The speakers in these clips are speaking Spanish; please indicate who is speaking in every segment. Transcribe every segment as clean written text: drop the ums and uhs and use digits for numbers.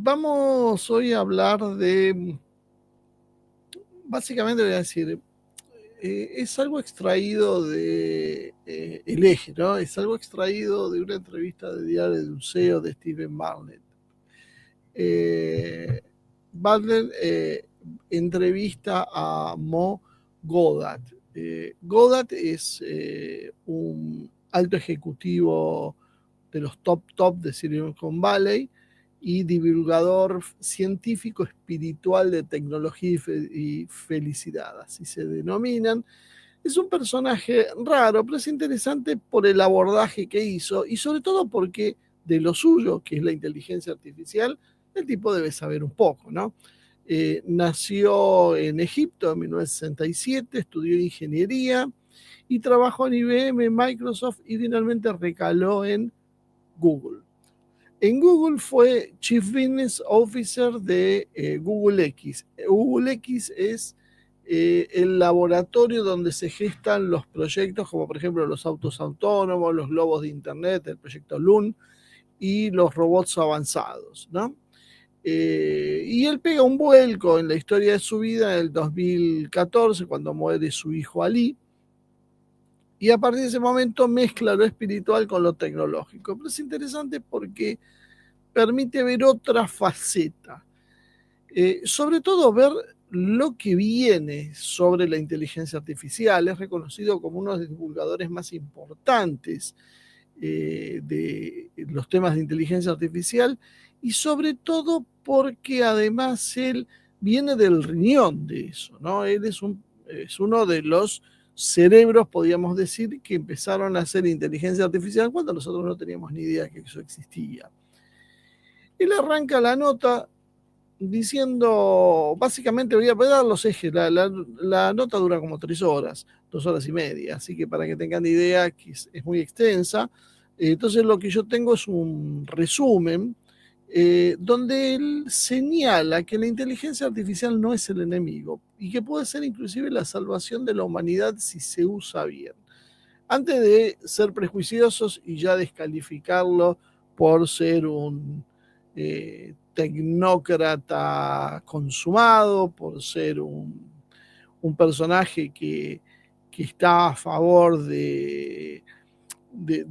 Speaker 1: Vamos hoy a hablar de, básicamente voy a decir, es algo extraído de El Eje, ¿no? Es algo extraído de una entrevista de Diario de un CEO de Stephen Bartlett. Bartlett entrevista a Mo Goddard. Goddard es un alto ejecutivo de los top de Silicon Valley y divulgador científico espiritual de tecnología y felicidad, así se denominan. Es un personaje raro, pero es interesante por el abordaje que hizo y sobre todo porque de lo suyo, que es la inteligencia artificial, el tipo debe saber un poco, ¿no? Nació en Egipto en 1967, estudió ingeniería y trabajó en IBM, Microsoft y finalmente recaló en Google. En Google fue Chief Business Officer de Google X. Google X es el laboratorio donde se gestan los proyectos como por ejemplo los autos autónomos, los globos de internet, el proyecto Loon y los robots avanzados, ¿no? Y él pega un vuelco en la historia de su vida en el 2014 cuando muere su hijo Ali, y a partir de ese momento mezcla lo espiritual con lo tecnológico. Pero es interesante porque permite ver otra faceta, sobre todo ver lo que viene sobre la inteligencia artificial. Es reconocido como uno de los divulgadores más importantes de los temas de inteligencia artificial y sobre todo porque además él viene del riñón de eso, ¿no? Él es uno de los cerebros, podríamos decir, que empezaron a hacer inteligencia artificial cuando nosotros no teníamos ni idea que eso existía. Él arranca la nota diciendo, básicamente voy a dar los ejes, la nota dura como 3 horas, 2 horas y media, así que para que tengan idea que es muy extensa. Entonces lo que yo tengo es un resumen donde él señala que la inteligencia artificial no es el enemigo y que puede ser inclusive la salvación de la humanidad si se usa bien. Antes de ser prejuiciosos y ya descalificarlo por ser un tecnócrata consumado, por ser un personaje que está a favor de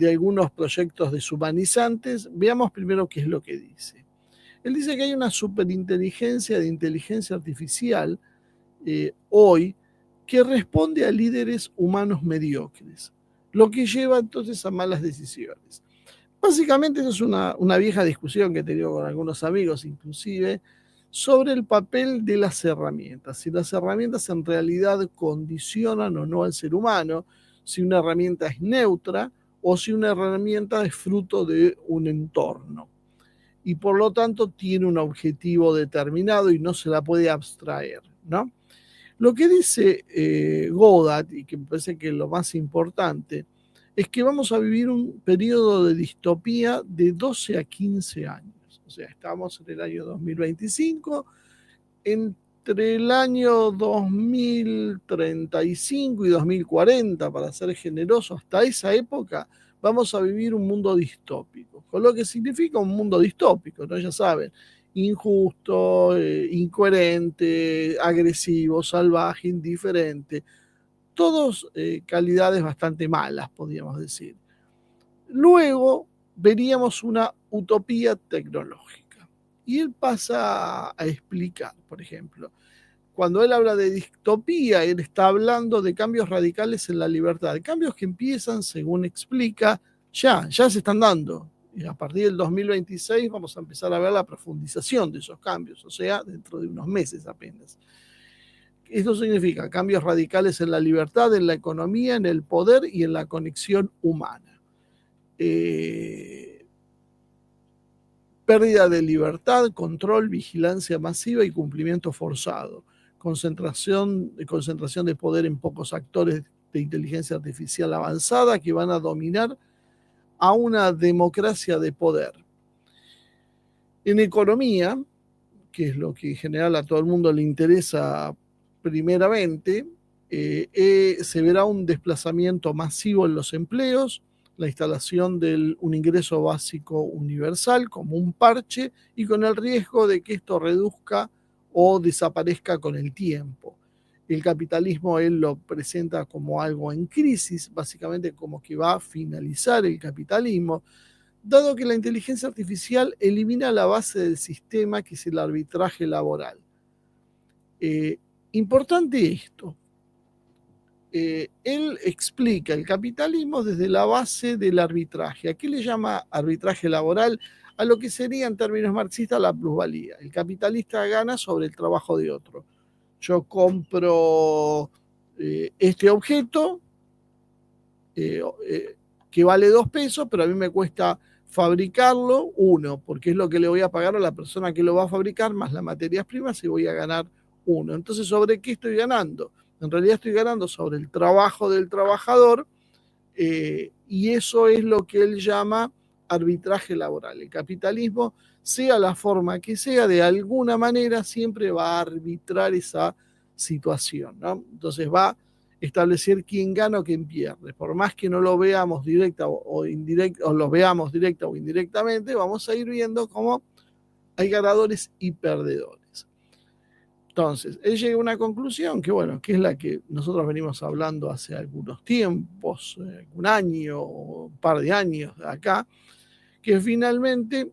Speaker 1: algunos proyectos deshumanizantes, veamos primero qué es lo que dice. Él dice que hay una superinteligencia de inteligencia artificial hoy que responde a líderes humanos mediocres, lo que lleva entonces a malas decisiones. Básicamente eso es una vieja discusión que he tenido con algunos amigos inclusive sobre el papel de las herramientas, si las herramientas en realidad condicionan o no al ser humano, si una herramienta es neutra o si una herramienta es fruto de un entorno y por lo tanto tiene un objetivo determinado y no se la puede abstraer, ¿no? Lo que dice Goddard, y que me parece que es lo más importante, es que vamos a vivir un periodo de distopía de 12 a 15 años. O sea, estamos en el año 2025, entre el año 2035 y 2040, para ser generoso, hasta esa época vamos a vivir un mundo distópico, con lo que significa un mundo distópico, ¿no? Ya saben, injusto, incoherente, agresivo, salvaje, indiferente, todos calidades bastante malas, podríamos decir. Luego veríamos una utopía tecnológica. Y él pasa a explicar, por ejemplo, cuando él habla de distopía, él está hablando de cambios radicales en la libertad, cambios que empiezan, según explica, ya se están dando. Y a partir del 2026 vamos a empezar a ver la profundización de esos cambios, o sea, dentro de unos meses apenas. Esto significa cambios radicales en la libertad, en la economía, en el poder y en la conexión humana. Pérdida de libertad, control, vigilancia masiva y cumplimiento forzado. Concentración de poder en pocos actores de inteligencia artificial avanzada que van a dominar a una democracia de poder. En economía, que es lo que en general a todo el mundo le interesa primeramente, se verá un desplazamiento masivo en los empleos, la instalación de un ingreso básico universal como un parche y con el riesgo de que esto reduzca o desaparezca con el tiempo. El capitalismo él lo presenta como algo en crisis, básicamente como que va a finalizar el capitalismo, dado que la inteligencia artificial elimina la base del sistema, que es el arbitraje laboral. Importante esto. Él explica el capitalismo desde la base del arbitraje. ¿A qué le llama arbitraje laboral? A lo que sería en términos marxistas la plusvalía. El capitalista gana sobre el trabajo de otro. Yo compro este objeto que vale 2 pesos, pero a mí me cuesta fabricarlo 1, porque es lo que le voy a pagar a la persona que lo va a fabricar, más las materias primas, y voy a ganar 1. Entonces, ¿sobre qué estoy ganando? En realidad estoy ganando sobre el trabajo del trabajador, y eso es lo que él llama arbitraje laboral. El capitalismo, sea la forma que sea, de alguna manera siempre va a arbitrar esa situación, ¿no? Entonces va a establecer quién gana o quién pierde. Por más que no lo veamos directa o indirecta, o lo veamos directa o indirectamente, vamos a ir viendo cómo hay ganadores y perdedores. Entonces, él llega a una conclusión que, bueno, que es la que nosotros venimos hablando hace algunos tiempos, un año o un par de años de acá, que finalmente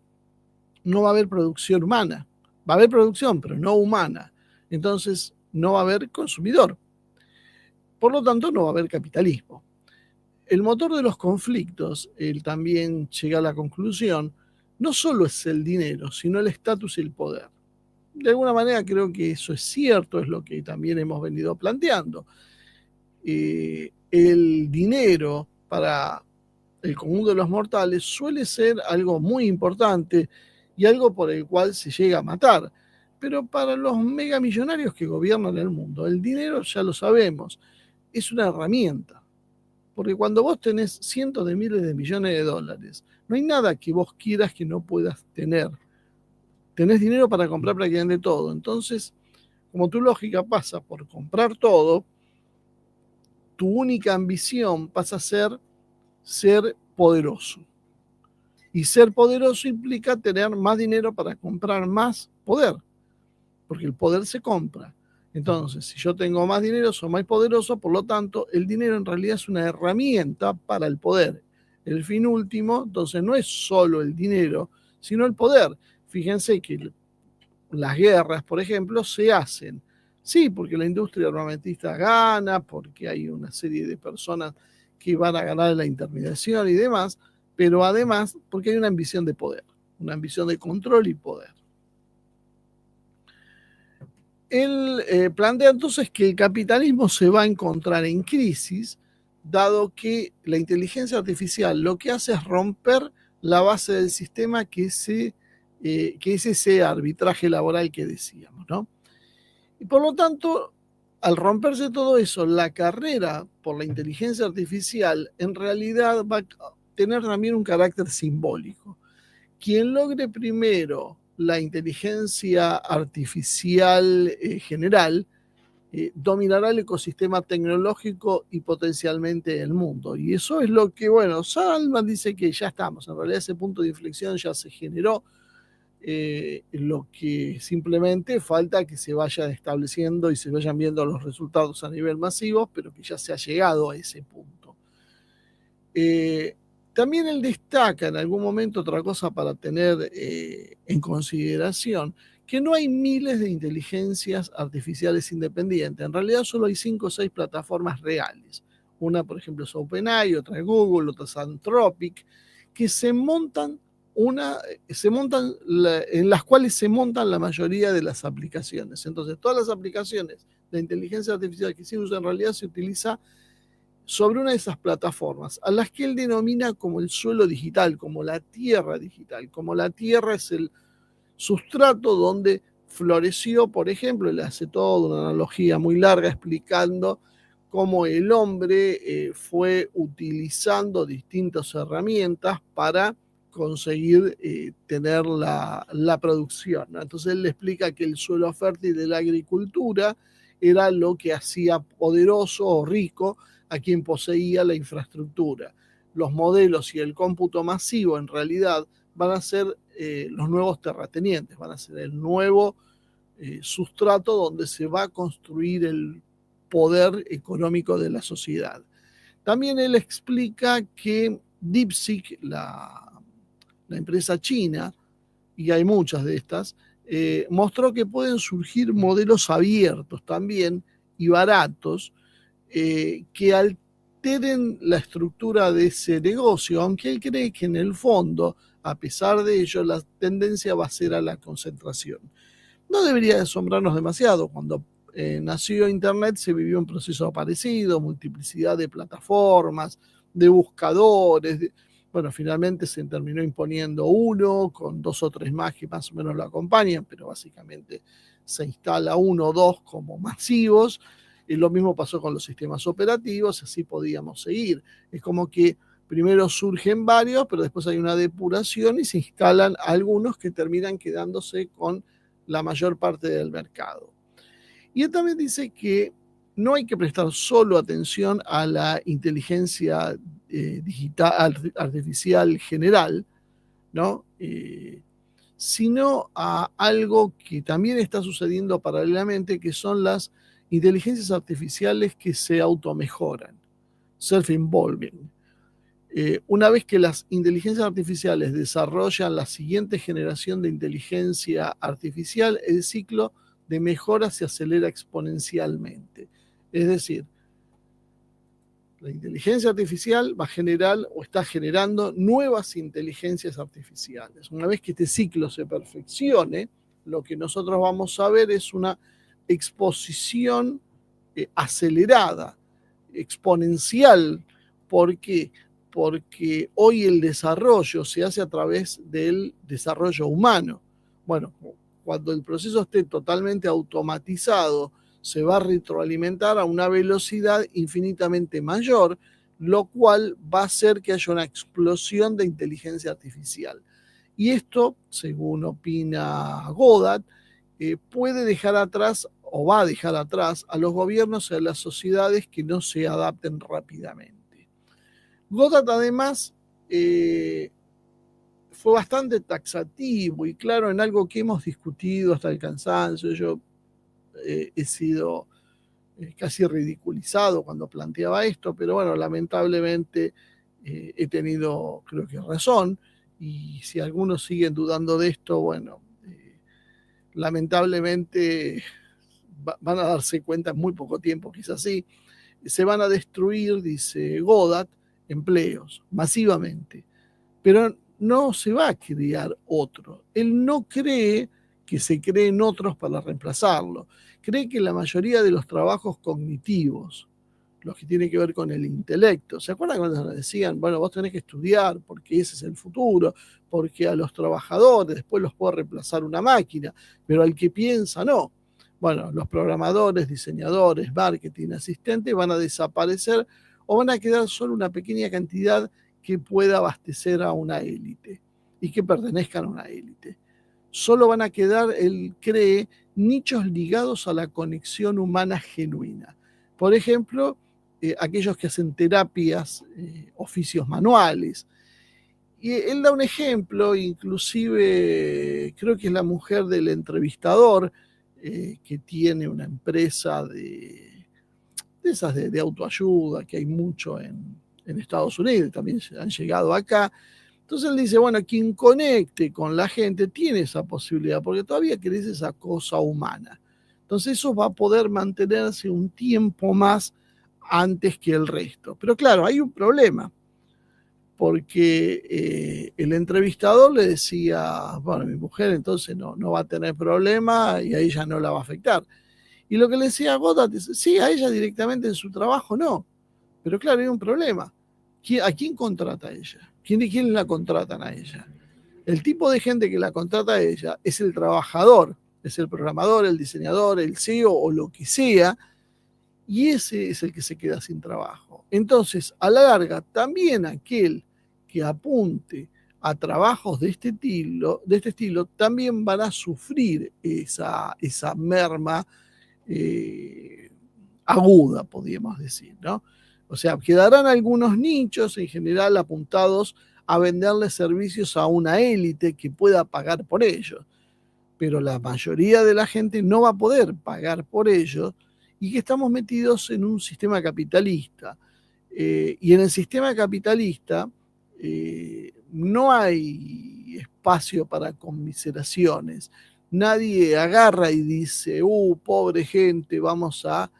Speaker 1: no va a haber producción humana. Va a haber producción, pero no humana. Entonces, no va a haber consumidor. Por lo tanto, no va a haber capitalismo. El motor de los conflictos, él también llega a la conclusión, no solo es el dinero, sino el estatus y el poder. De alguna manera creo que eso es cierto, es lo que también hemos venido planteando. El dinero para el común de los mortales suele ser algo muy importante y algo por el cual se llega a matar. Pero para los megamillonarios que gobiernan el mundo, el dinero, ya lo sabemos, es una herramienta. Porque cuando vos tenés cientos de miles de millones de dólares, no hay nada que vos quieras que no puedas tener. Tenés dinero para comprar prácticamente todo. Entonces, como tu lógica pasa por comprar todo, tu única ambición pasa a ser poderoso. Y ser poderoso implica tener más dinero para comprar más poder, porque el poder se compra. Entonces, si yo tengo más dinero, soy más poderoso, por lo tanto, el dinero en realidad es una herramienta para el poder. El fin último, entonces, no es solo el dinero, sino el poder. Fíjense que las guerras, por ejemplo, se hacen. Sí, porque la industria armamentista gana, porque hay una serie de personas que van a ganar la intermediación y demás, pero además porque hay una ambición de poder, una ambición de control y poder. Él plantea entonces que el capitalismo se va a encontrar en crisis, dado que la inteligencia artificial lo que hace es romper la base del sistema que es ese arbitraje laboral que decíamos, ¿no? Y por lo tanto, al romperse todo eso, la carrera por la inteligencia artificial en realidad va a tener también un carácter simbólico. Quien logre primero la inteligencia artificial general dominará el ecosistema tecnológico y potencialmente el mundo. Y eso es lo que, bueno, Salman dice que ya estamos. En realidad ese punto de inflexión ya se generó. Lo que simplemente falta que se vaya estableciendo y se vayan viendo los resultados a nivel masivo, pero que ya se ha llegado a ese punto. También él destaca en algún momento otra cosa para tener en consideración, que no hay miles de inteligencias artificiales independientes. En realidad solo hay 5 o 6 plataformas reales. Una, por ejemplo, es OpenAI, otra es Google, otra es Anthropic, que en las cuales se montan la mayoría de las aplicaciones. Entonces, todas las aplicaciones de inteligencia artificial que se usan en realidad se utiliza sobre una de esas plataformas, a las que él denomina como el suelo digital, como la tierra digital, como la tierra es el sustrato donde floreció, por ejemplo, le hace toda una analogía muy larga explicando cómo el hombre fue utilizando distintas herramientas para conseguir tener la producción, ¿no? Entonces él le explica que el suelo fértil de la agricultura era lo que hacía poderoso o rico a quien poseía la infraestructura. los modelos y el cómputo masivo en realidad van a ser los nuevos terratenientes, van a ser el nuevo sustrato donde se va a construir el poder económico de la sociedad. También él explica que DeepSeek, la empresa china, y hay muchas de estas, mostró que pueden surgir modelos abiertos también y baratos que alteren la estructura de ese negocio, aunque él cree que en el fondo, a pesar de ello, la tendencia va a ser a la concentración. No debería asombrarnos demasiado. Cuando nació Internet se vivió un proceso parecido, multiplicidad de plataformas, de buscadores. Bueno, finalmente se terminó imponiendo uno, con 2 o 3 más que más o menos lo acompañan, pero básicamente se instala 1 o 2 como masivos. Y lo mismo pasó con los sistemas operativos, así podíamos seguir. Es como que primero surgen varios, pero después hay una depuración y se instalan algunos que terminan quedándose con la mayor parte del mercado. Y él también dice que no hay que prestar solo atención a la inteligencia digital, artificial general, ¿no? Sino a algo que también está sucediendo paralelamente, que son las inteligencias artificiales que se automejoran, self-involving. Una vez que las inteligencias artificiales desarrollan la siguiente generación de inteligencia artificial, el ciclo de mejora se acelera exponencialmente. Es decir, la inteligencia artificial va a generar o está generando nuevas inteligencias artificiales. Una vez que este ciclo se perfeccione, lo que nosotros vamos a ver es una exposición acelerada, exponencial. ¿Por qué? Porque hoy el desarrollo se hace a través del desarrollo humano. Bueno, cuando el proceso esté totalmente automatizado, se va a retroalimentar a una velocidad infinitamente mayor, lo cual va a hacer que haya una explosión de inteligencia artificial. Y esto, según opina Goddard, puede dejar atrás o va a dejar atrás a los gobiernos y a las sociedades que no se adapten rápidamente. Goddard además fue bastante taxativo y claro en algo que hemos discutido hasta el cansancio. Yo he sido casi ridiculizado cuando planteaba esto, pero bueno, lamentablemente he tenido, creo que razón, y si algunos siguen dudando de esto, bueno, lamentablemente van a darse cuenta en muy poco tiempo que es así. Se van a destruir, dice Goddard, empleos masivamente, pero no se va a crear otro. Él no cree que se creen otros para reemplazarlo. Cree que la mayoría de los trabajos cognitivos, los que tienen que ver con el intelecto, ¿se acuerdan cuando nos decían, bueno, vos tenés que estudiar porque ese es el futuro, porque a los trabajadores después los puede reemplazar una máquina, pero al que piensa no? Bueno, los programadores, diseñadores, marketing, asistentes van a desaparecer o van a quedar solo una pequeña cantidad que pueda abastecer a una élite y que pertenezcan a una élite. Solo van a quedar, él cree, nichos ligados a la conexión humana genuina. Por ejemplo, aquellos que hacen terapias, oficios manuales. Y él da un ejemplo, inclusive creo que es la mujer del entrevistador, que tiene una empresa de esas de autoayuda, que hay mucho en Estados Unidos, también han llegado acá. Entonces él dice, bueno, quien conecte con la gente tiene esa posibilidad, porque todavía crece esa cosa humana. Entonces eso va a poder mantenerse un tiempo más antes que el resto. Pero claro, hay un problema, porque el entrevistador le decía, bueno, mi mujer entonces no va a tener problema y a ella no la va a afectar. Y lo que le decía Goddard es, sí, a ella directamente en su trabajo no. Pero claro, hay un problema. ¿A quién contrata a ella? ¿Quién la contratan a ella? El tipo de gente que la contrata a ella es el trabajador, es el programador, el diseñador, el CEO o lo que sea, y ese es el que se queda sin trabajo. Entonces, a la larga, también aquel que apunte a trabajos de este estilo también van a sufrir esa merma aguda, podríamos decir, ¿no? O sea, quedarán algunos nichos en general apuntados a venderle servicios a una élite que pueda pagar por ellos. Pero la mayoría de la gente no va a poder pagar por ellos y que estamos metidos en un sistema capitalista. Y en el sistema capitalista no hay espacio para conmiseraciones. Nadie agarra y dice, pobre gente, vamos a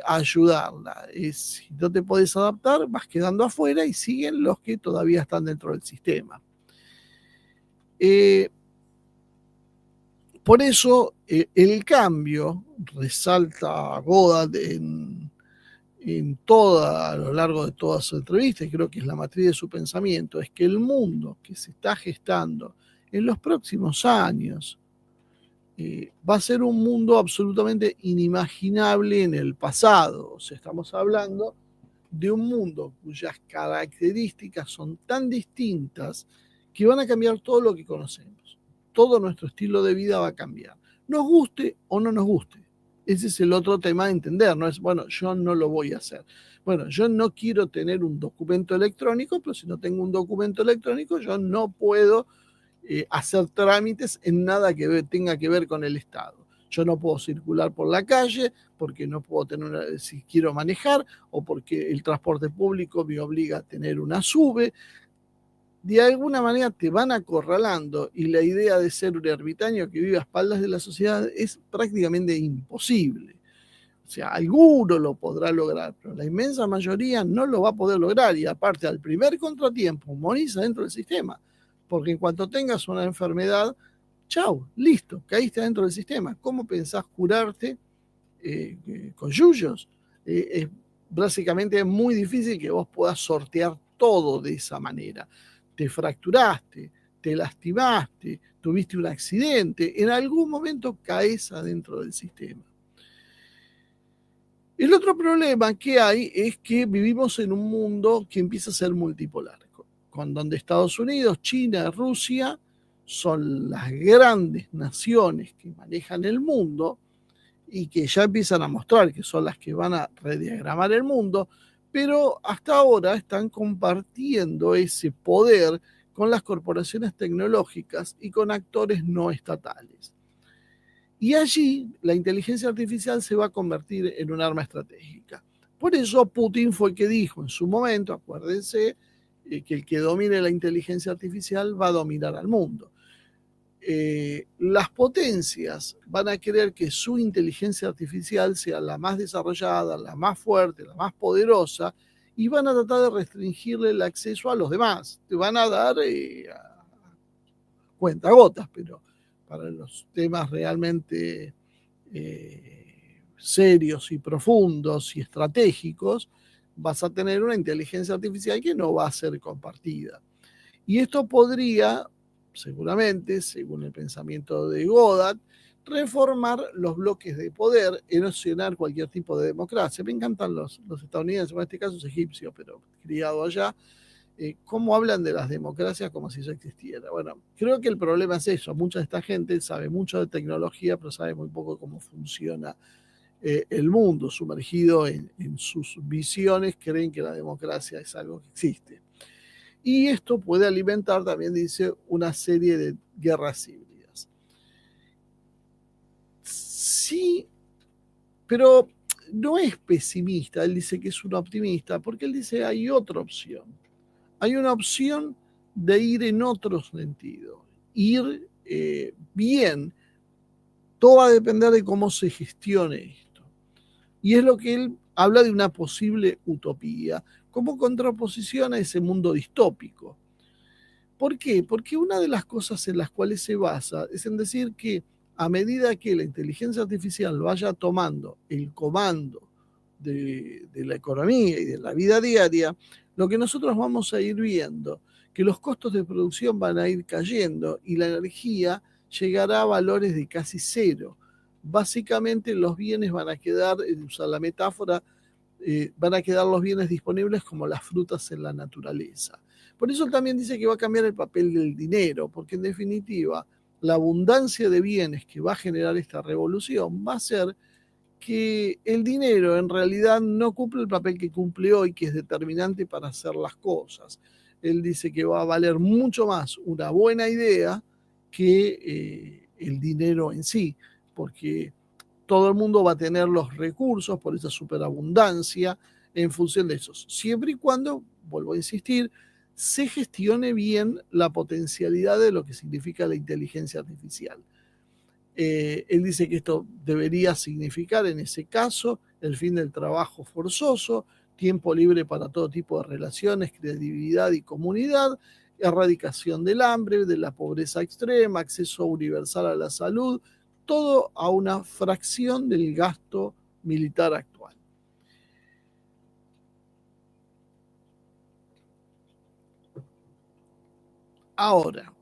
Speaker 1: ayudarla. Si no te podés adaptar, vas quedando afuera y siguen los que todavía están dentro del sistema. Por eso el cambio, resalta Godard a lo largo de toda su entrevista, y creo que es la matriz de su pensamiento, es que el mundo que se está gestando en los próximos años va a ser un mundo absolutamente inimaginable en el pasado. O sea, estamos hablando de un mundo cuyas características son tan distintas que van a cambiar todo lo que conocemos. Todo nuestro estilo de vida va a cambiar. Nos guste o no nos guste. Ese es el otro tema de entender. No es, bueno, yo no lo voy a hacer. Bueno, yo no quiero tener un documento electrónico, pero si no tengo un documento electrónico, yo no puedo hacer trámites en nada que tenga que ver con el Estado. Yo no puedo circular por la calle porque no puedo tener, si quiero manejar, o porque el transporte público me obliga a tener una SUBE. De alguna manera te van acorralando y la idea de ser un ermitaño que vive a espaldas de la sociedad es prácticamente imposible. O sea, alguno lo podrá lograr, pero la inmensa mayoría no lo va a poder lograr y aparte al primer contratiempo morís dentro del sistema, porque en cuanto tengas una enfermedad, chau, listo, caíste dentro del sistema. ¿Cómo pensás curarte con yuyos? Es básicamente muy difícil que vos puedas sortear todo de esa manera. Te fracturaste, te lastimaste, tuviste un accidente, en algún momento caes adentro del sistema. El otro problema que hay es que vivimos en un mundo que empieza a ser multipolar, con donde Estados Unidos, China, Rusia son las grandes naciones que manejan el mundo y que ya empiezan a mostrar que son las que van a rediagramar el mundo, pero hasta ahora están compartiendo ese poder con las corporaciones tecnológicas y con actores no estatales. Y allí la inteligencia artificial se va a convertir en un arma estratégica. Por eso Putin fue el que dijo en su momento, acuérdense, que el que domine la inteligencia artificial va a dominar al mundo. Las potencias van a querer que su inteligencia artificial sea la más desarrollada, la más fuerte, la más poderosa, y van a tratar de restringirle el acceso a los demás. Te van a dar cuentagotas, pero para los temas realmente serios y profundos y estratégicos, vas a tener una inteligencia artificial que no va a ser compartida. Y esto podría, seguramente, según el pensamiento de Godard, reformar los bloques de poder, erosionar cualquier tipo de democracia. Me encantan los estadounidenses, en este caso es egipcio, pero criado allá, cómo hablan de las democracias como si eso existiera. Bueno, creo que el problema es eso. Mucha de esta gente sabe mucho de tecnología, pero sabe muy poco cómo funciona el mundo. Sumergido en sus visiones, creen que la democracia es algo que existe. Y esto puede alimentar, también dice, una serie de guerras híbridas. Sí, pero no es pesimista, él dice que es un optimista, porque él dice hay otra opción. Hay una opción de ir en otro sentido, ir bien. Todo va a depender de cómo se gestione esto. Y es lo que él habla de una posible utopía, como contraposición a ese mundo distópico. ¿Por qué? Porque una de las cosas en las cuales se basa es en decir que a medida que la inteligencia artificial vaya tomando el comando de la economía y de la vida diaria, lo que nosotros vamos a ir viendo, que los costos de producción van a ir cayendo y la energía llegará a valores de casi cero. Básicamente los bienes van a quedar, usar la metáfora, van a quedar los bienes disponibles como las frutas en la naturaleza. Por eso también dice que va a cambiar el papel del dinero, porque en definitiva la abundancia de bienes que va a generar esta revolución va a ser que el dinero en realidad no cumple el papel que cumple hoy, que es determinante para hacer las cosas. Él dice que va a valer mucho más una buena idea que el dinero en sí, porque todo el mundo va a tener los recursos por esa superabundancia en función de esos, siempre y cuando, vuelvo a insistir, se gestione bien la potencialidad de lo que significa la inteligencia artificial. Él dice que esto debería significar, en ese caso, el fin del trabajo forzoso, tiempo libre para todo tipo de relaciones, creatividad y comunidad, erradicación del hambre, de la pobreza extrema, acceso universal a la salud, todo a una fracción del gasto militar actual. Ahora,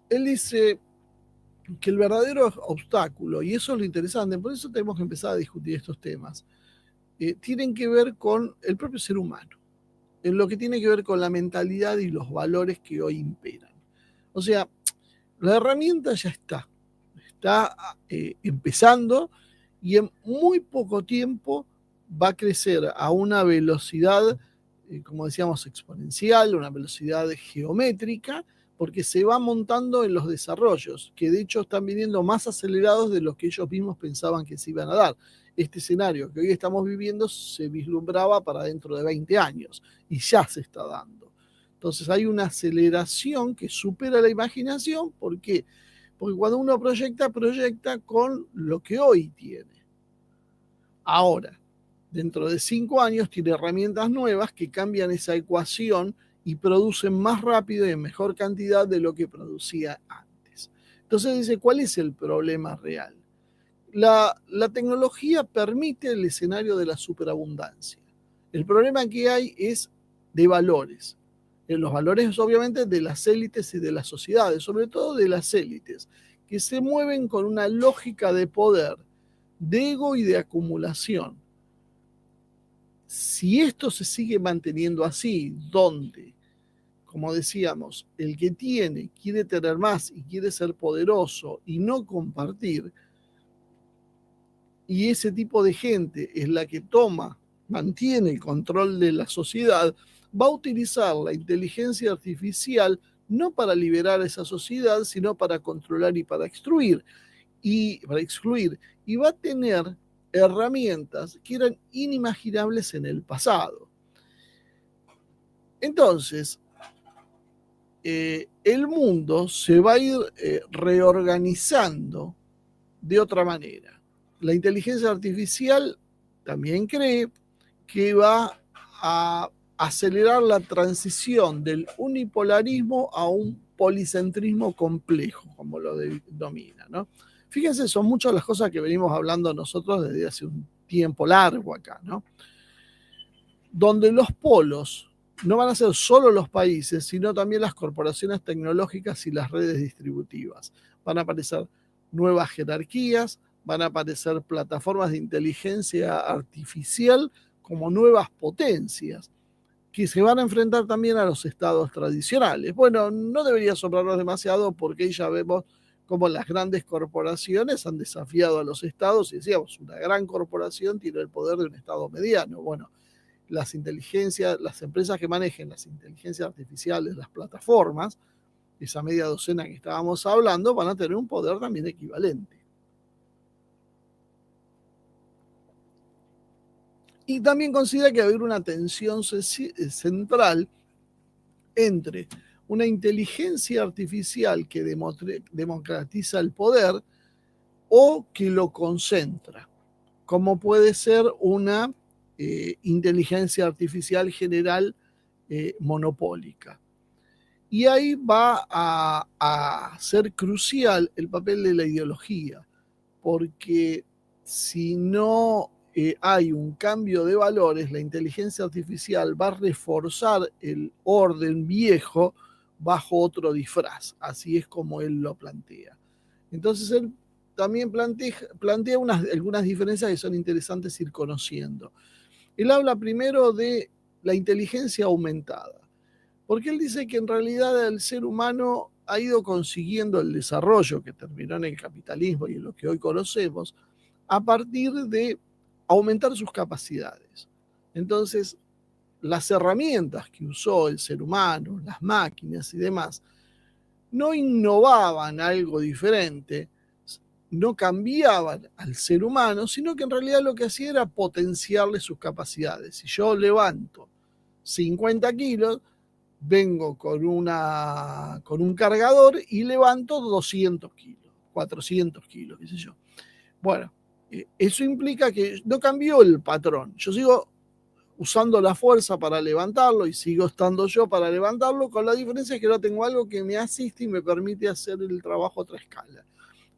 Speaker 1: él dice que el verdadero obstáculo, y eso es lo interesante, por eso tenemos que empezar a discutir estos temas, tienen que ver con el propio ser humano, en lo que tiene que ver con la mentalidad y los valores que hoy imperan. O sea, la herramienta ya está empezando y en muy poco tiempo va a crecer a una velocidad, como decíamos, exponencial, una velocidad geométrica, porque se va montando en los desarrollos, que de hecho están viniendo más acelerados de los que ellos mismos pensaban que se iban a dar. Este escenario que hoy estamos viviendo se vislumbraba para dentro de 20 años y ya se está dando. Entonces hay una aceleración que supera la imaginación. ¿Por qué? Porque cuando uno proyecta, proyecta con lo que hoy tiene. Ahora, dentro de 5 años tiene herramientas nuevas que cambian esa ecuación y producen más rápido y en mejor cantidad de lo que producía antes. Entonces dice, ¿cuál es el problema real? La tecnología permite el escenario de la superabundancia. El problema que hay es de valores. Los valores obviamente de las élites y de las sociedades, sobre todo de las élites, que se mueven con una lógica de poder, de ego y de acumulación. Si esto se sigue manteniendo así, donde, como decíamos, el que tiene quiere tener más y quiere ser poderoso y no compartir, y ese tipo de gente es la que mantiene el control de la sociedad, va a utilizar la inteligencia artificial no para liberar a esa sociedad, sino para controlar y para excluir. Y va a tener herramientas que eran inimaginables en el pasado. Entonces, el mundo se va a ir reorganizando de otra manera. La inteligencia artificial también cree que va a acelerar la transición del unipolarismo a un policentrismo complejo, como lo denomina, ¿no? Fíjense, son muchas las cosas que venimos hablando nosotros desde hace un tiempo largo acá, ¿no? Donde los polos no van a ser solo los países, sino también las corporaciones tecnológicas y las redes distributivas. Van a aparecer nuevas jerarquías, van a aparecer plataformas de inteligencia artificial como nuevas potencias que se van a enfrentar también a los estados tradicionales. Bueno, no debería asombrarnos demasiado porque ya vemos cómo las grandes corporaciones han desafiado a los estados y decíamos, una gran corporación tiene el poder de un estado mediano. Bueno, las empresas que manejen las inteligencias artificiales, las plataformas, esa media docena que estábamos hablando, van a tener un poder también equivalente. Y también considera que va a haber una tensión central entre una inteligencia artificial que democratiza el poder o que lo concentra, como puede ser una inteligencia artificial general monopólica. Y ahí va a ser crucial el papel de la ideología, porque si no hay un cambio de valores, la inteligencia artificial va a reforzar el orden viejo bajo otro disfraz. Así es como él lo plantea. Entonces él también plantea algunas diferencias que son interesantes ir conociendo. Él habla primero de la inteligencia aumentada, porque él dice que en realidad el ser humano ha ido consiguiendo el desarrollo que terminó en el capitalismo y en lo que hoy conocemos a partir de aumentar sus capacidades. Entonces, las herramientas que usó el ser humano, las máquinas y demás, no innovaban algo diferente, no cambiaban al ser humano, sino que en realidad lo que hacía era potenciarle sus capacidades. Si yo levanto 50 kilos, vengo con un cargador y levanto 200 kilos, 400 kilos, qué sé yo. Bueno, eso implica que no cambió el patrón. Yo sigo usando la fuerza para levantarlo y sigo estando yo para levantarlo, con la diferencia que ahora tengo algo que me asiste y me permite hacer el trabajo a otra escala.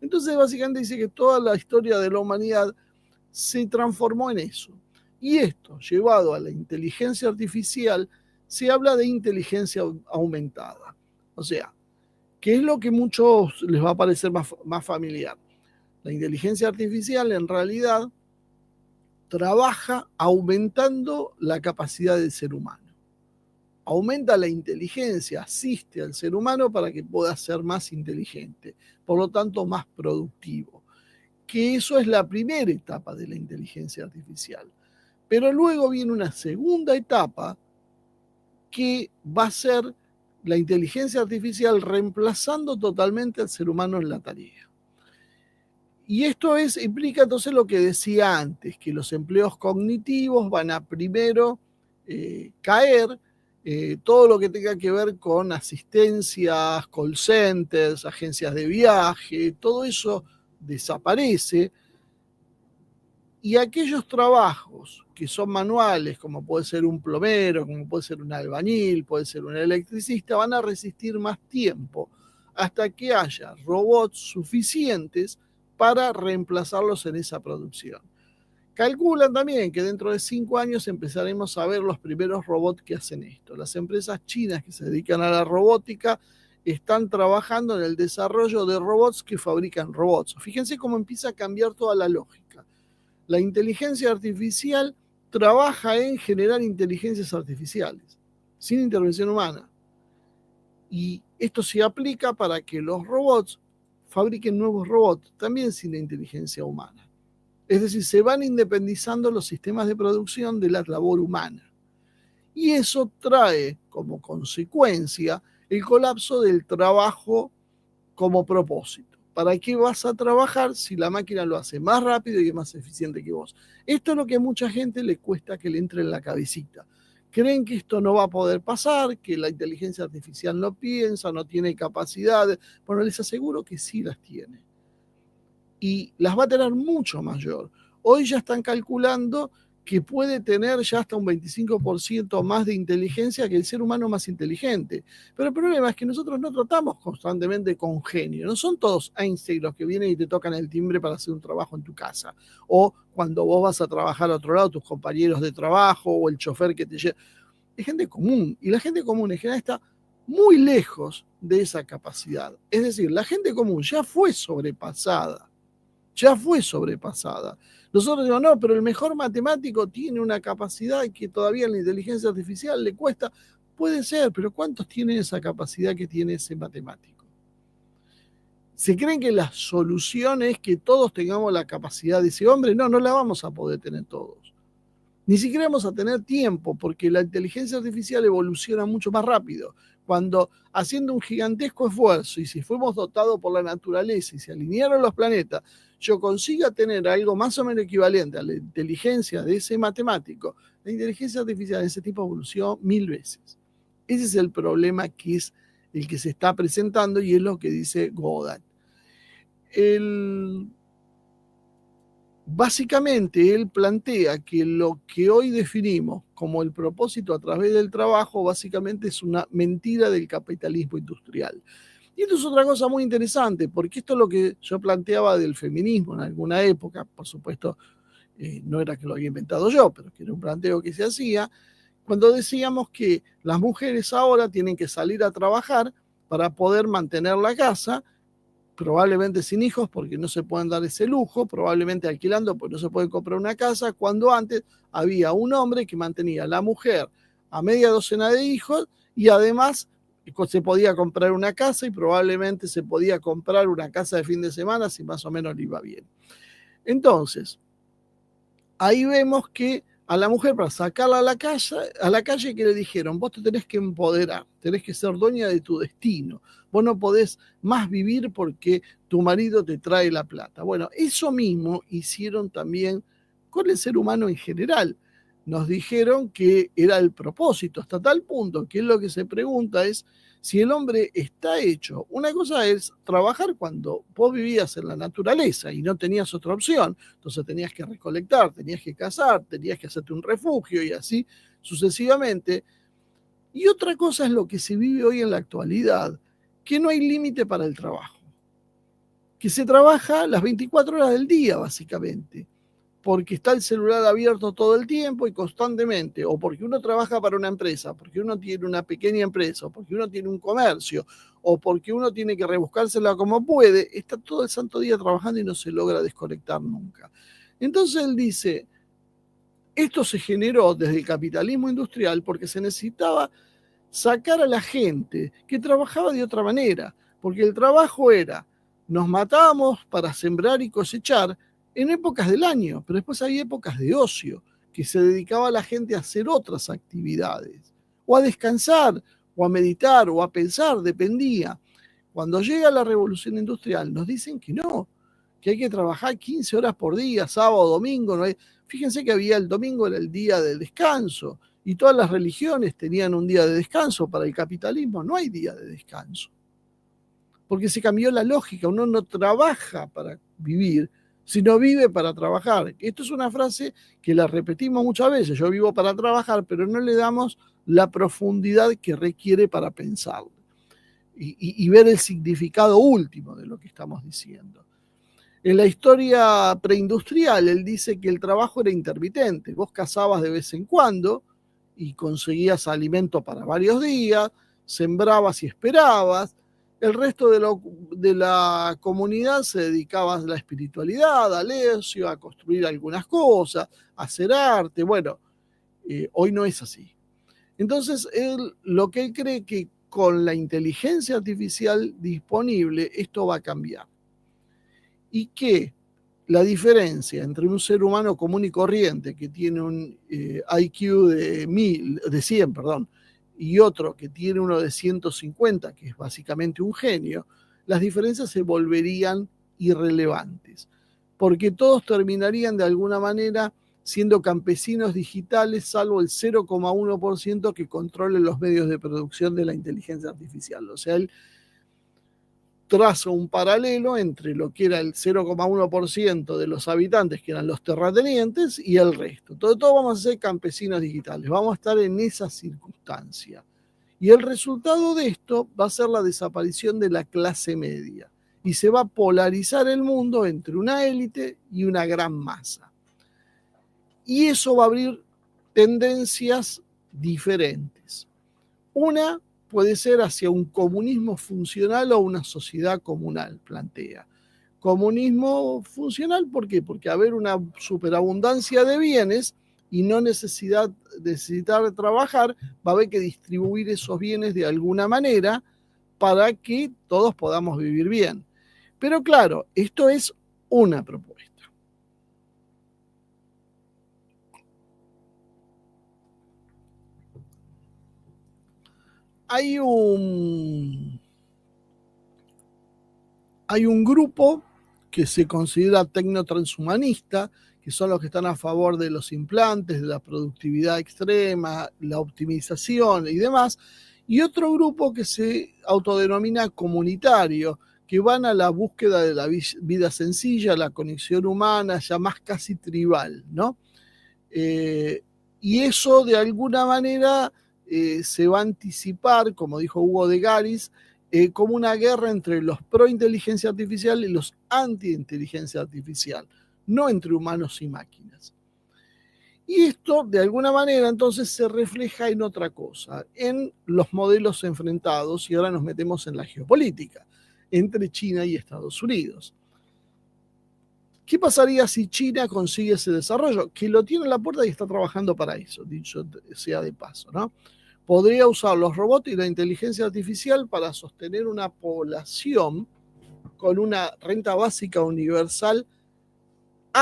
Speaker 1: Entonces, básicamente dice que toda la historia de la humanidad se transformó en eso. Y esto, llevado a la inteligencia artificial, se habla de inteligencia aumentada. O sea, ¿qué es lo que a muchos les va a parecer más familiar? La inteligencia artificial en realidad trabaja aumentando la capacidad del ser humano. Aumenta la inteligencia, asiste al ser humano para que pueda ser más inteligente, por lo tanto más productivo. Que eso es la primera etapa de la inteligencia artificial. Pero luego viene una segunda etapa que va a ser la inteligencia artificial reemplazando totalmente al ser humano en la tarea. Y esto implica entonces lo que decía antes, que los empleos cognitivos van a primero caer, todo lo que tenga que ver con asistencias, call centers, agencias de viaje, todo eso desaparece. Y aquellos trabajos que son manuales, como puede ser un plomero, como puede ser un albañil, puede ser un electricista, van a resistir más tiempo hasta que haya robots suficientes para reemplazarlos en esa producción. Calculan también que dentro de 5 años empezaremos a ver los primeros robots que hacen esto. Las empresas chinas que se dedican a la robótica están trabajando en el desarrollo de robots que fabrican robots. Fíjense cómo empieza a cambiar toda la lógica. La inteligencia artificial trabaja en generar inteligencias artificiales, sin intervención humana. Y esto se aplica para que los robots fabriquen nuevos robots, también sin la inteligencia humana. Es decir, se van independizando los sistemas de producción de la labor humana. Y eso trae como consecuencia el colapso del trabajo como propósito. ¿Para qué vas a trabajar si la máquina lo hace más rápido y es más eficiente que vos? Esto es lo que a mucha gente le cuesta que le entre en la cabecita. Creen que esto no va a poder pasar, que la inteligencia artificial no piensa, no tiene capacidades. Bueno, les aseguro que sí las tiene. Y las va a tener mucho mayor. Hoy ya están calculando que puede tener ya hasta un 25% más de inteligencia que el ser humano más inteligente. Pero el problema es que nosotros no tratamos constantemente con genio. No son todos Einstein los que vienen y te tocan el timbre para hacer un trabajo en tu casa. O cuando vos vas a trabajar a otro lado, tus compañeros de trabajo o el chofer que te lleva. Es gente común. Y la gente común en general está muy lejos de esa capacidad. Es decir, la gente común ya fue sobrepasada. Nosotros decimos, no, pero el mejor matemático tiene una capacidad que todavía en la inteligencia artificial le cuesta. Puede ser, pero ¿cuántos tienen esa capacidad que tiene ese matemático? ¿Se creen que la solución es que todos tengamos la capacidad de ese hombre? No, no la vamos a poder tener todos. Ni siquiera vamos a tener tiempo, porque la inteligencia artificial evoluciona mucho más rápido. Cuando haciendo un gigantesco esfuerzo, y si fuimos dotados por la naturaleza y se alinearon los planetas, yo consiga tener algo más o menos equivalente a la inteligencia de ese matemático, la inteligencia artificial de ese tipo evolucionó 1000 veces. Ese es el problema que es el que se está presentando y es lo que dice Goddard. Básicamente, él plantea que lo que hoy definimos como el propósito a través del trabajo, básicamente es una mentira del capitalismo industrial. Y esto es otra cosa muy interesante, porque esto es lo que yo planteaba del feminismo en alguna época, por supuesto, no era que lo había inventado yo, pero que era un planteo que se hacía, cuando decíamos que las mujeres ahora tienen que salir a trabajar para poder mantener la casa, probablemente sin hijos porque no se pueden dar ese lujo, probablemente alquilando porque no se puede comprar una casa, cuando antes había un hombre que mantenía a la mujer a media docena de hijos y además se podía comprar una casa y probablemente se podía comprar una casa de fin de semana si más o menos le iba bien. Entonces, ahí vemos que a la mujer, para sacarla a la calle, que le dijeron, vos te tenés que empoderar, tenés que ser dueña de tu destino, vos no podés más vivir porque tu marido te trae la plata. Bueno, eso mismo hicieron también con el ser humano en general. Nos dijeron que era el propósito, hasta tal punto que lo que se pregunta es si el hombre está hecho. Una cosa es trabajar cuando vos vivías en la naturaleza y no tenías otra opción, entonces tenías que recolectar, tenías que cazar, tenías que hacerte un refugio y así sucesivamente. Y otra cosa es lo que se vive hoy en la actualidad, que no hay límite para el trabajo, que se trabaja las 24 horas del día básicamente, porque está el celular abierto todo el tiempo y constantemente, o porque uno trabaja para una empresa, porque uno tiene una pequeña empresa, o porque uno tiene un comercio, o porque uno tiene que rebuscársela como puede, está todo el santo día trabajando y no se logra desconectar nunca. Entonces él dice, esto se generó desde el capitalismo industrial porque se necesitaba sacar a la gente que trabajaba de otra manera, porque el trabajo era, nos matábamos para sembrar y cosechar en épocas del año, pero después hay épocas de ocio, que se dedicaba a la gente a hacer otras actividades, o a descansar, o a meditar, o a pensar, dependía. Cuando llega la revolución industrial nos dicen que no, que hay que trabajar 15 horas por día, sábado, domingo. No hay... Fíjense que había el domingo, era el día de descanso, y todas las religiones tenían un día de descanso. Para el capitalismo no hay día de descanso, porque se cambió la lógica. Uno no trabaja para vivir, sino vive para trabajar. Esto es una frase que la repetimos muchas veces, yo vivo para trabajar, pero no le damos la profundidad que requiere para pensarlo y ver el significado último de lo que estamos diciendo. En la historia preindustrial, él dice que el trabajo era intermitente. Vos cazabas de vez en cuando y conseguías alimento para varios días, sembrabas y esperabas. El resto de la comunidad se dedicaba a la espiritualidad, al ocio, a construir algunas cosas, a hacer arte. Bueno, hoy no es así. Entonces, lo que él cree que con la inteligencia artificial disponible, esto va a cambiar. Y que la diferencia entre un ser humano común y corriente que tiene un IQ de 100, y otro que tiene uno de 150, que es básicamente un genio, las diferencias se volverían irrelevantes, porque todos terminarían de alguna manera siendo campesinos digitales, salvo el 0,1% que controle los medios de producción de la inteligencia artificial. O sea, él traza un paralelo entre lo que era el 0,1% de los habitantes, que eran los terratenientes, y el resto. Todos vamos a ser campesinos digitales, vamos a estar en esa circunstancia. Y el resultado de esto va a ser la desaparición de la clase media. Y se va a polarizar el mundo entre una élite y una gran masa. Y eso va a abrir tendencias diferentes. Una puede ser hacia un comunismo funcional o una sociedad comunal, plantea. Comunismo funcional, ¿por qué? Porque haber una superabundancia de bienes y no necesitar trabajar, va a haber que distribuir esos bienes de alguna manera para que todos podamos vivir bien. Pero claro, esto es una propuesta. Hay un grupo que se considera tecnotranshumanista, que son los que están a favor de los implantes, de la productividad extrema, la optimización y demás, y otro grupo que se autodenomina comunitario, que van a la búsqueda de la vida sencilla, la conexión humana, ya más casi tribal, ¿no? Y eso de alguna manera se va a anticipar, como dijo Hugo de Garis, como una guerra entre los pro inteligencia artificial y los anti inteligencia artificial, no entre humanos y máquinas. Y esto de alguna manera entonces se refleja en otra cosa, en los modelos enfrentados, y ahora nos metemos en la geopolítica, entre China y Estados Unidos. ¿Qué pasaría si China consigue ese desarrollo? Que lo tiene en la puerta y está trabajando para eso, dicho sea de paso, ¿no? Podría usar los robots y la inteligencia artificial para sostener una población con una renta básica universal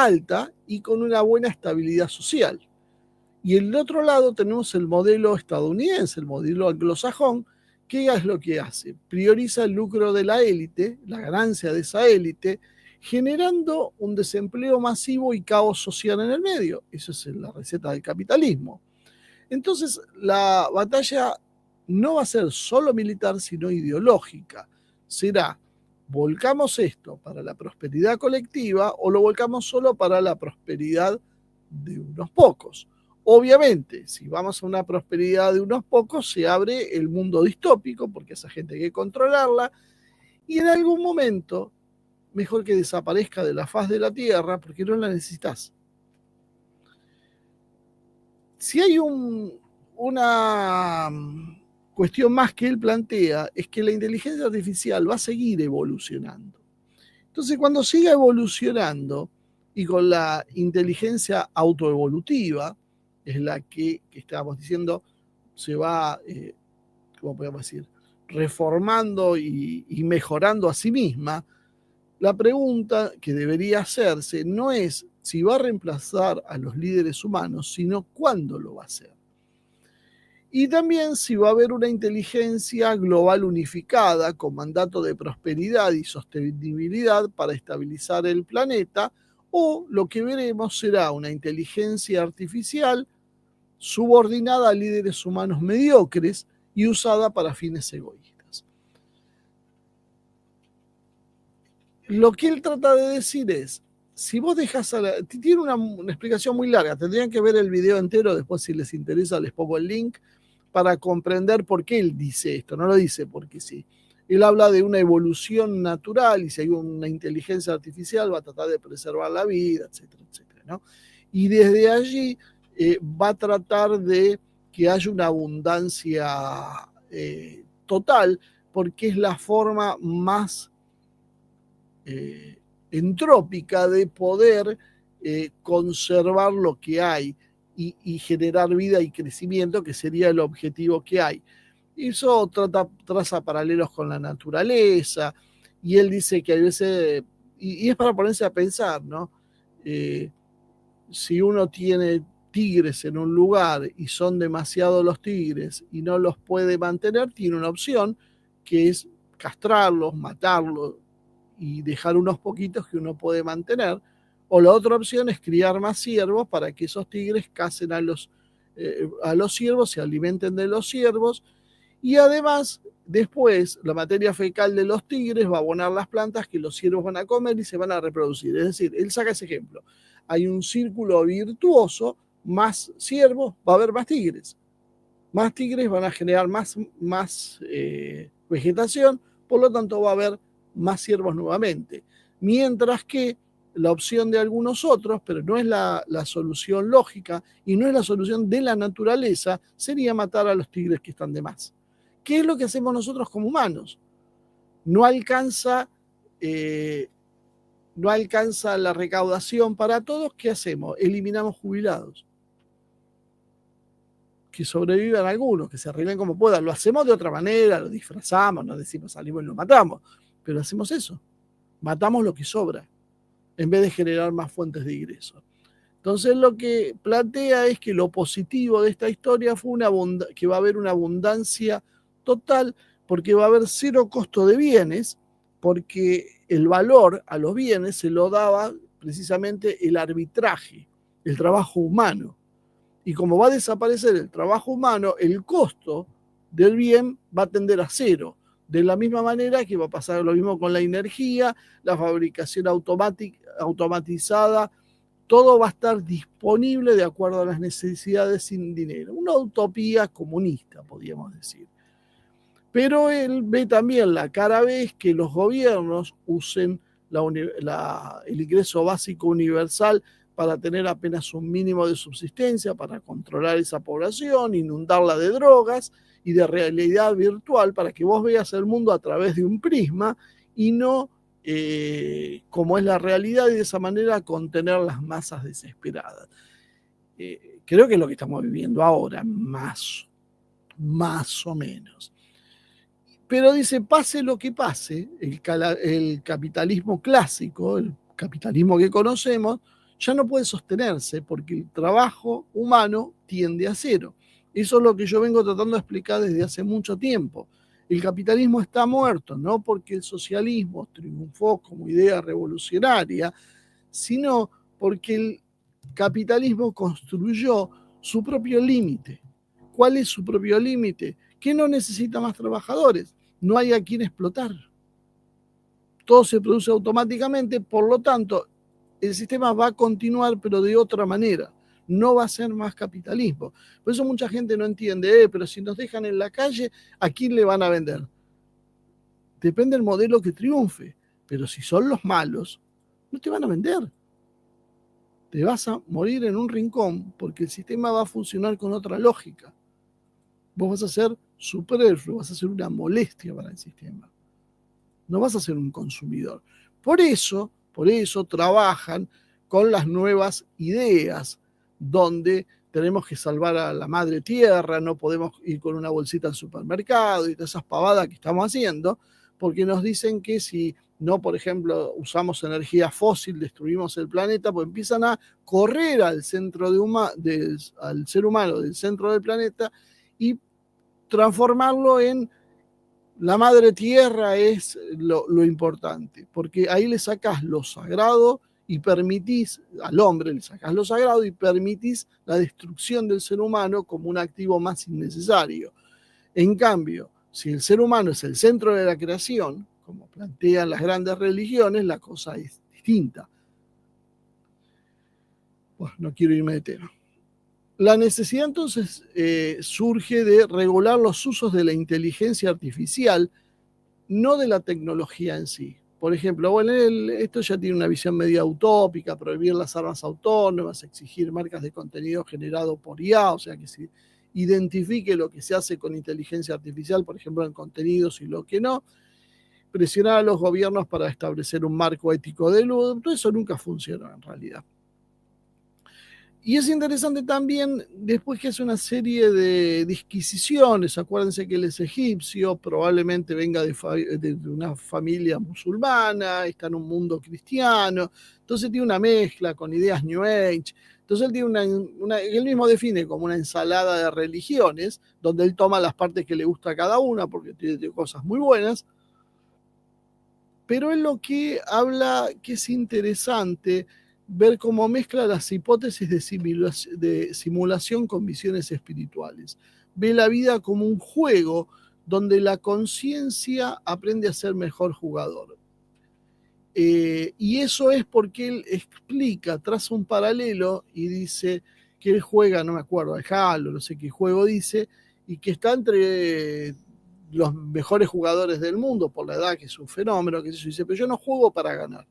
Speaker 1: alta y con una buena estabilidad social. Y en el otro lado tenemos el modelo estadounidense, el modelo anglosajón, que es lo que hace. Prioriza el lucro de la élite, la ganancia de esa élite, generando un desempleo masivo y caos social en el medio. Eso es la receta del capitalismo. Entonces, la batalla no va a ser solo militar, sino ideológica. Será, ¿volcamos esto para la prosperidad colectiva o lo volcamos solo para la prosperidad de unos pocos? Obviamente, si vamos a una prosperidad de unos pocos, se abre el mundo distópico, porque esa gente hay que controlarla, y en algún momento, mejor que desaparezca de la faz de la Tierra, porque no la necesitas. Si hay una cuestión más que él plantea, es que la inteligencia artificial va a seguir evolucionando. Entonces, cuando siga evolucionando y con la inteligencia autoevolutiva, es la que estábamos diciendo, se va, ¿cómo podemos decir?, reformando y mejorando a sí misma, la pregunta que debería hacerse no es si va a reemplazar a los líderes humanos, sino cuándo lo va a hacer. Y también si va a haber una inteligencia global unificada con mandato de prosperidad y sostenibilidad para estabilizar el planeta, o lo que veremos será una inteligencia artificial subordinada a líderes humanos mediocres y usada para fines egoístas. Lo que él trata de decir es, si vos dejas tiene una explicación muy larga, tendrían que ver el video entero, después si les interesa les pongo el link para comprender por qué él dice esto, no lo dice porque sí. Él habla de una evolución natural y si hay una inteligencia artificial va a tratar de preservar la vida, etcétera, etcétera, ¿no? Y desde allí va a tratar de que haya una abundancia total, porque es la forma más entrópica de poder conservar lo que hay y generar vida y crecimiento, que sería el objetivo que hay. Y eso traza paralelos con la naturaleza, y él dice que a veces, y es para ponerse a pensar, ¿no? Si uno tiene tigres en un lugar y son demasiados los tigres y no los puede mantener, tiene una opción que es castrarlos, matarlos y dejar unos poquitos que uno puede mantener. O la otra opción es criar más ciervos para que esos tigres cacen a los ciervos, se alimenten de los ciervos y además después la materia fecal de los tigres va a abonar las plantas que los ciervos van a comer y se van a reproducir. Es decir, él saca ese ejemplo. Hay un círculo virtuoso, más ciervos, va a haber más tigres. Más tigres van a generar más vegetación, por lo tanto va a haber más ciervos nuevamente. Mientras que la opción de algunos otros, pero no es la solución lógica y no es la solución de la naturaleza, sería matar a los tigres que están de más. ¿Qué es lo que hacemos nosotros como humanos? No alcanza la recaudación para todos. ¿Qué hacemos? Eliminamos jubilados. Que sobrevivan algunos, que se arreglen como puedan. Lo hacemos de otra manera, lo disfrazamos, no decimos salimos y lo matamos, pero hacemos eso. Matamos lo que sobra, en vez de generar más fuentes de ingresos. Entonces lo que plantea es que lo positivo de esta historia fue que va a haber una abundancia total, porque va a haber cero costo de bienes, porque el valor a los bienes se lo daba precisamente el arbitraje, el trabajo humano. Y como va a desaparecer el trabajo humano, el costo del bien va a tender a cero. De la misma manera que va a pasar lo mismo con la energía, la fabricación automatizada, todo va a estar disponible de acuerdo a las necesidades sin dinero. Una utopía comunista, podríamos decir. Pero él ve también la cara B, es que los gobiernos usen el ingreso básico universal para tener apenas un mínimo de subsistencia, para controlar esa población, inundarla de drogas y de realidad virtual, para que vos veas el mundo a través de un prisma y no como es la realidad, y de esa manera contener las masas desesperadas. Creo que es lo que estamos viviendo ahora, más o menos. Pero dice, pase lo que pase, el capitalismo clásico, el capitalismo que conocemos, ya no puede sostenerse porque el trabajo humano tiende a cero. Eso es lo que yo vengo tratando de explicar desde hace mucho tiempo. El capitalismo está muerto, no porque el socialismo triunfó como idea revolucionaria, sino porque el capitalismo construyó su propio límite. ¿Cuál es su propio límite? Que no necesita más trabajadores, no hay a quien explotar. Todo se produce automáticamente, por lo tanto, el sistema va a continuar, pero de otra manera. No va a ser más capitalismo. Por eso mucha gente no entiende, pero si nos dejan en la calle, ¿a quién le van a vender? Depende del modelo que triunfe. Pero si son los malos, no te van a vender. Te vas a morir en un rincón porque el sistema va a funcionar con otra lógica. Vos vas a ser superfluo, vas a ser una molestia para el sistema. No vas a ser un consumidor. Por eso trabajan con las nuevas ideas, donde tenemos que salvar a la madre tierra, no podemos ir con una bolsita al supermercado y todas esas pavadas que estamos haciendo, porque nos dicen que si no, por ejemplo, usamos energía fósil, destruimos el planeta, pues empiezan a correr al centro al ser humano del centro del planeta y transformarlo en la madre tierra es lo importante, porque ahí le sacas lo sagrado y permitís al hombre, le sacas lo sagrado y permitís la destrucción del ser humano como un activo más innecesario. En cambio, si el ser humano es el centro de la creación, como plantean las grandes religiones, la cosa es distinta. Bueno, no quiero irme de tema. La necesidad entonces surge de regular los usos de la inteligencia artificial, no de la tecnología en sí. Por ejemplo, bueno, esto ya tiene una visión media utópica, prohibir las armas autónomas, exigir marcas de contenido generado por IA, o sea que se identifique lo que se hace con inteligencia artificial, por ejemplo, en contenidos y lo que no, presionar a los gobiernos para establecer un marco ético del uso, todo eso nunca funcionó en realidad. Y es interesante también, después que hace una serie de disquisiciones, acuérdense que él es egipcio, probablemente venga de una familia musulmana, está en un mundo cristiano, entonces tiene una mezcla con ideas New Age, entonces él tiene él mismo define como una ensalada de religiones, donde él toma las partes que le gusta a cada una, porque tiene cosas muy buenas, pero es lo que habla que es interesante ver cómo mezcla las hipótesis de simulación con visiones espirituales. Ve la vida como un juego donde la conciencia aprende a ser mejor jugador. Y eso es porque él explica, traza un paralelo y dice que él juega, no me acuerdo, al Halo, no sé qué juego dice, y que está entre los mejores jugadores del mundo por la edad, que es un fenómeno, que se dice, pero yo no juego para ganar.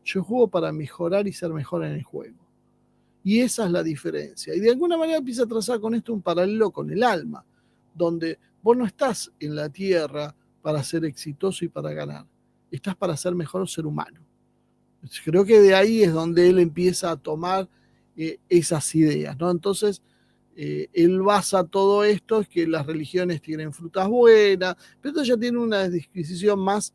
Speaker 1: Yo juego para mejorar y ser mejor en el juego. Y esa es la diferencia. Y de alguna manera empieza a trazar con esto un paralelo con el alma, donde vos no estás en la tierra para ser exitoso y para ganar. Estás para ser mejor ser humano. Creo que de ahí es donde él empieza a tomar esas ideas, ¿no? Entonces, él basa todo esto, es que las religiones tienen frutas buenas, pero esto ya tiene una disquisición más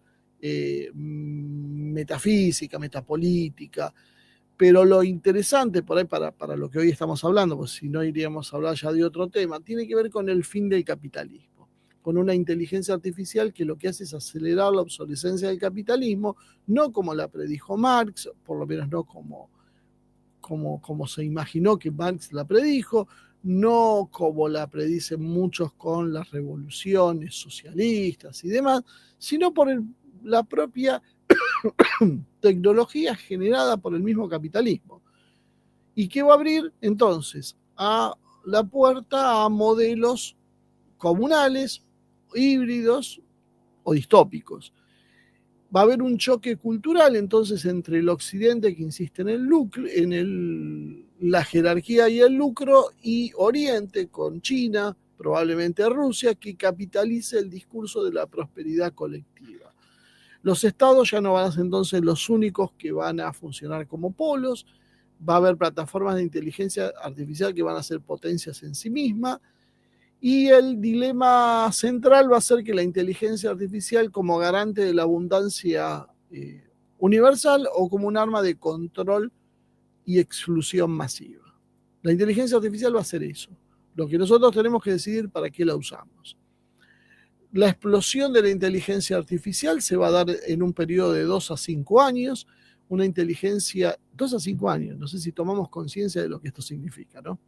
Speaker 1: metafísica, metapolítica, pero lo interesante por ahí para lo que hoy estamos hablando, pues si no iríamos a hablar ya de otro tema, tiene que ver con el fin del capitalismo, con una inteligencia artificial que lo que hace es acelerar la obsolescencia del capitalismo, no como la predijo Marx, por lo menos no como se imaginó que Marx la predijo, no como la predicen muchos con las revoluciones socialistas y demás, sino por la propia tecnología generada por el mismo capitalismo. ¿Y qué va a abrir entonces? A la puerta a modelos comunales, híbridos o distópicos. Va a haber un choque cultural entonces entre el occidente que insiste en el lucro, la jerarquía y el lucro, y Oriente con China, probablemente Rusia, que capitalice el discurso de la prosperidad colectiva. Los estados ya no van a ser entonces los únicos que van a funcionar como polos, va a haber plataformas de inteligencia artificial que van a ser potencias en sí mismas, y el dilema central va a ser que la inteligencia artificial como garante de la abundancia universal o como un arma de control y exclusión masiva. La inteligencia artificial va a hacer eso. Lo que nosotros tenemos que decidir para qué la usamos. La explosión de la inteligencia artificial se va a dar en un periodo de 2 a 5 años. Una inteligencia, 2 a 5 años, no sé si tomamos conciencia de lo que esto significa, ¿no?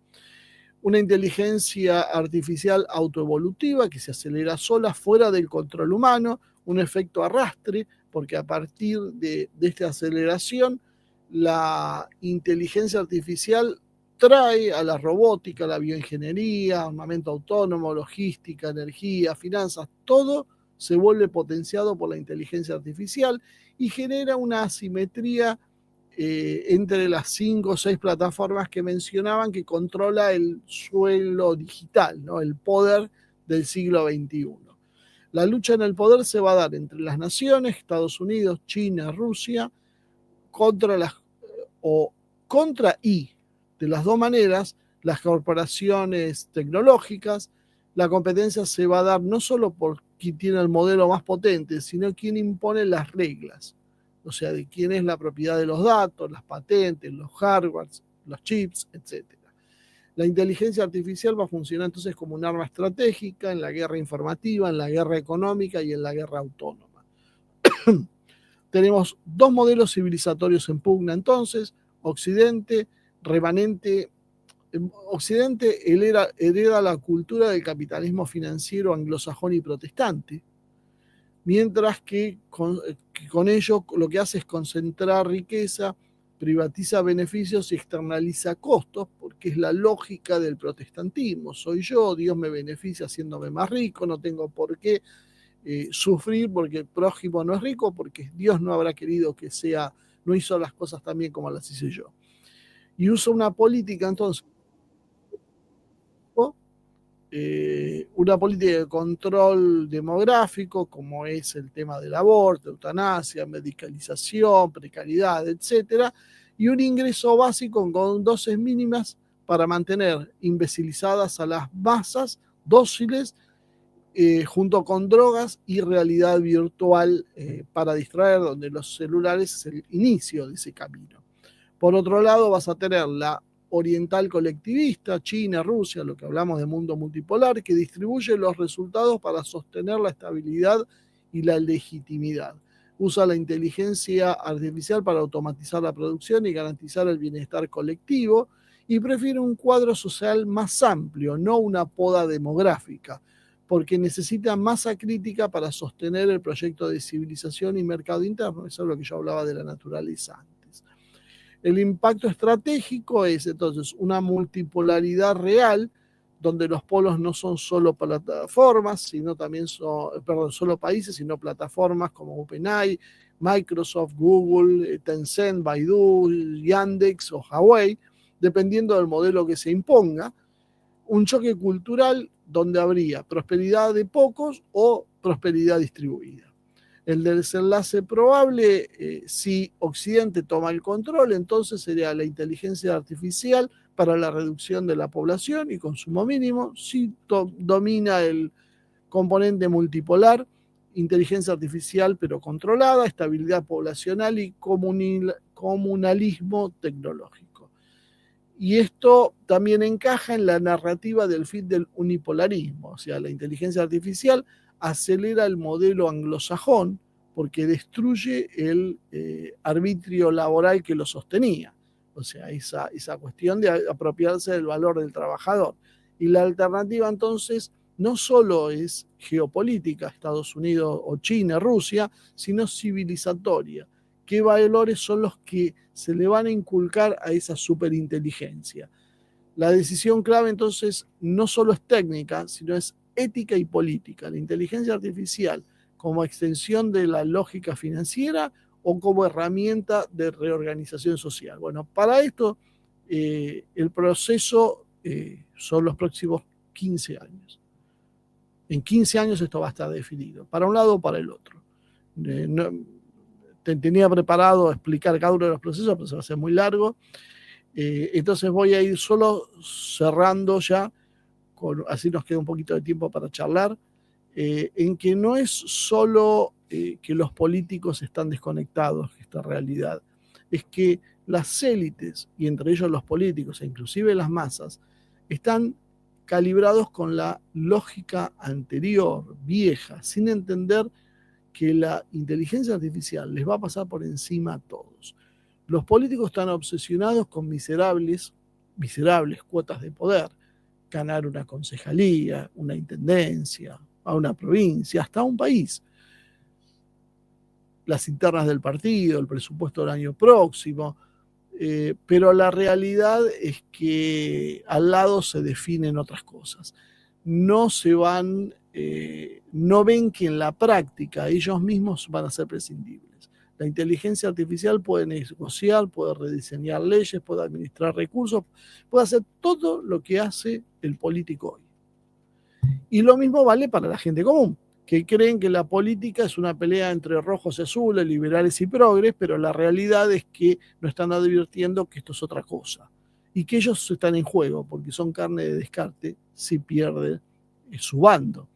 Speaker 1: Una inteligencia artificial autoevolutiva que se acelera sola, fuera del control humano, un efecto arrastre, porque a partir de esta aceleración, la inteligencia artificial trae a la robótica, la bioingeniería, armamento autónomo, logística, energía, finanzas, todo se vuelve potenciado por la inteligencia artificial y genera una asimetría entre las 5 o 6 plataformas que mencionaban que controla el suelo digital, ¿no? El poder del siglo XXI. La lucha en el poder se va a dar entre las naciones, Estados Unidos, China, Rusia, contra y, de las dos maneras, las corporaciones tecnológicas. La competencia se va a dar no solo por quien tiene el modelo más potente, sino quien impone las reglas. O sea, de quién es la propiedad de los datos, las patentes, los hardware, los chips, etc. La inteligencia artificial va a funcionar entonces como un arma estratégica en la guerra informativa, en la guerra económica y en la guerra autónoma. Tenemos dos modelos civilizatorios en pugna entonces. Occidente hereda la cultura del capitalismo financiero anglosajón y protestante, mientras que con ello lo que hace es concentrar riqueza, privatiza beneficios y externaliza costos, porque es la lógica del protestantismo. Soy yo, Dios me beneficia haciéndome más rico, no tengo por qué sufrir porque el prójimo no es rico, porque Dios no habrá querido que sea, no hizo las cosas tan bien como las hice yo. Y usa una política entonces, una política de control demográfico, como es el tema del aborto, eutanasia, medicalización, precariedad, etcétera, y un ingreso básico con dosis mínimas para mantener imbecilizadas a las masas dóciles, junto con drogas y realidad virtual para distraer, donde los celulares es el inicio de ese camino. Por otro lado, vas a tener la oriental colectivista, China, Rusia, lo que hablamos de mundo multipolar, que distribuye los resultados para sostener la estabilidad y la legitimidad. Usa la inteligencia artificial para automatizar la producción y garantizar el bienestar colectivo, y prefiere un cuadro social más amplio, no una poda demográfica, porque necesita masa crítica para sostener el proyecto de civilización y mercado interno. Eso es lo que yo hablaba de la naturaleza antes. El impacto estratégico es entonces una multipolaridad real, donde los polos no son solo plataformas, sino también solo países, sino plataformas como OpenAI, Microsoft, Google, Tencent, Baidu, Yandex o Huawei, dependiendo del modelo que se imponga. Un choque cultural donde habría prosperidad de pocos o prosperidad distribuida. El desenlace probable, si Occidente toma el control, entonces sería la inteligencia artificial para la reducción de la población y consumo mínimo. Si domina el componente multipolar, inteligencia artificial pero controlada, estabilidad poblacional y comunalismo tecnológico. Y esto también encaja en la narrativa del fin del unipolarismo, o sea, la inteligencia artificial acelera el modelo anglosajón porque destruye el arbitrio laboral que lo sostenía, o sea, esa cuestión de apropiarse del valor del trabajador. Y la alternativa entonces no solo es geopolítica, Estados Unidos o China, Rusia, sino civilizatoria. ¿Qué valores son los que se le van a inculcar a esa superinteligencia? La decisión clave entonces no solo es técnica, sino es ética y política. La inteligencia artificial como extensión de la lógica financiera o como herramienta de reorganización social. Bueno, para esto el proceso son los próximos 15 años. En 15 años esto va a estar definido, para un lado o para el otro. Tenía preparado explicar cada uno de los procesos, pero se va a hacer muy largo. Entonces voy a ir solo cerrando ya, así nos queda un poquito de tiempo para charlar, en que no es solo que los políticos están desconectados de esta realidad, es que las élites, y entre ellos los políticos e inclusive las masas, están calibrados con la lógica anterior, vieja, sin entender que la inteligencia artificial les va a pasar por encima a todos. Los políticos están obsesionados con miserables cuotas de poder, ganar una concejalía, una intendencia, a una provincia, hasta un país. Las internas del partido, el presupuesto del año próximo, pero la realidad es que al lado se definen otras cosas. No ven que en la práctica ellos mismos van a ser prescindibles. La inteligencia artificial puede negociar, puede rediseñar leyes, puede administrar recursos, puede hacer todo lo que hace el político hoy. Y lo mismo vale para la gente común, que creen que la política es una pelea entre rojos y azules, liberales y progres, pero la realidad es que no están advirtiendo que esto es otra cosa y que ellos están en juego porque son carne de descarte si pierde su bando.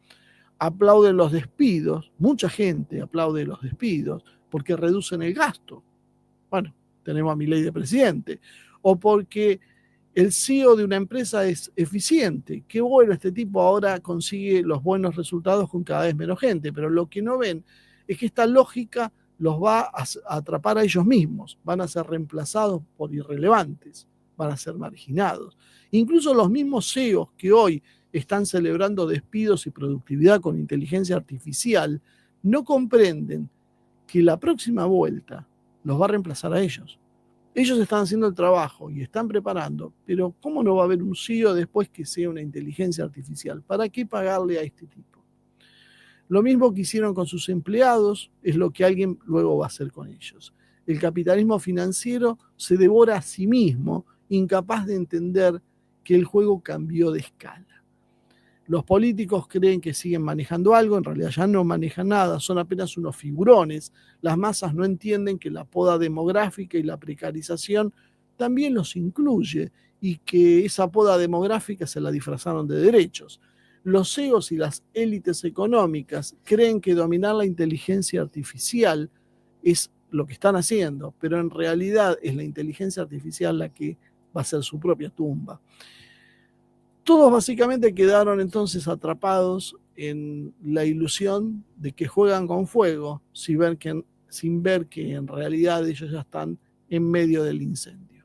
Speaker 1: Aplauden los despidos, mucha gente aplaude los despidos porque reducen el gasto. Bueno, tenemos a Milei de presidente. O porque el CEO de una empresa es eficiente. Qué bueno, este tipo ahora consigue los buenos resultados con cada vez menos gente, pero lo que no ven es que esta lógica los va a atrapar a ellos mismos, van a ser reemplazados por irrelevantes, van a ser marginados. Incluso los mismos CEOs que hoy están celebrando despidos y productividad con inteligencia artificial no comprenden que la próxima vuelta los va a reemplazar a ellos. Ellos están haciendo el trabajo y están preparando, pero ¿cómo no va a haber un CEO después que sea una inteligencia artificial? ¿Para qué pagarle a este tipo? Lo mismo que hicieron con sus empleados es lo que alguien luego va a hacer con ellos. El capitalismo financiero se devora a sí mismo, incapaz de entender que el juego cambió de escala. Los políticos creen que siguen manejando algo, en realidad ya no manejan nada, son apenas unos figurones. Las masas no entienden que la poda demográfica y la precarización también los incluye y que esa poda demográfica se la disfrazaron de derechos. Los CEOs y las élites económicas creen que dominar la inteligencia artificial es lo que están haciendo, pero en realidad es la inteligencia artificial la que va a ser su propia tumba. Todos básicamente quedaron entonces atrapados en la ilusión de que juegan con fuego sin ver que en realidad ellos ya están en medio del incendio.